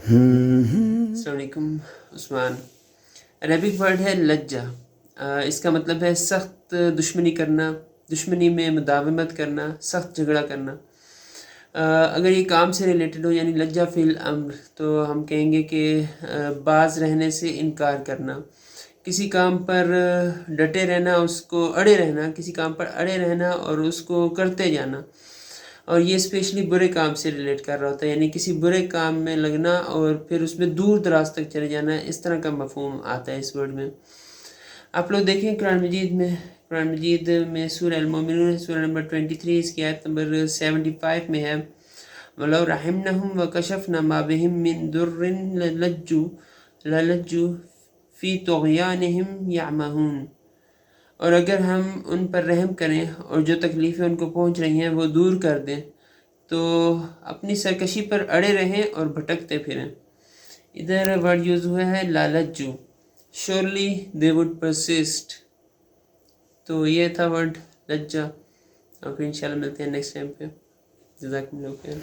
السلام علیکم عثمان. Arabic word ہے لجہ. اس کا مطلب ہے سخت دشمنی کرنا، دشمنی میں مداومت کرنا، سخت جھگڑا کرنا. اگر یہ کام سے ریلیٹڈ ہو یعنی لجہ فی الامر تو ہم کہیں گے کہ باز رہنے سے انکار کرنا، کسی کام پر ڈٹے رہنا، اس کو اڑے رہنا، کسی کام پر اڑے رہنا اور اس کو کرتے جانا. اور یہ اسپیشلی برے کام سے ریلیٹ کر رہا ہوتا ہے، یعنی کسی برے کام میں لگنا اور پھر اس میں دور دراز تک چلے جانا، اس طرح کا مفہوم آتا ہے اس ورڈ میں. آپ لوگ دیکھیں قرآن مجید میں سورہ المومنون سورہ نمبر 23 اس کی آیت نمبر 75 میں ہے وَلَوْ رَحِمْنَهُمْ وَكَشَفْنَا مَا بِهِمْ مِنْ ضُرٍّ لَلَجُّوا فِي طُغْيَانِهِمْ يَعْمَهُونَ. اور اگر ہم ان پر رحم کریں اور جو تکلیفیں ان کو پہنچ رہی ہیں وہ دور کر دیں تو اپنی سرکشی پر اڑے رہیں اور بھٹکتے پھریں. ادھر ورڈ یوز ہوا ہے لالجو، شورلی دے وڈ پرسسٹ. تو یہ تھا ورڈ لجہ، اور پھر انشاءاللہ ملتے ہیں نیکسٹ ٹائم پہ. جزاکم اللہ خیر.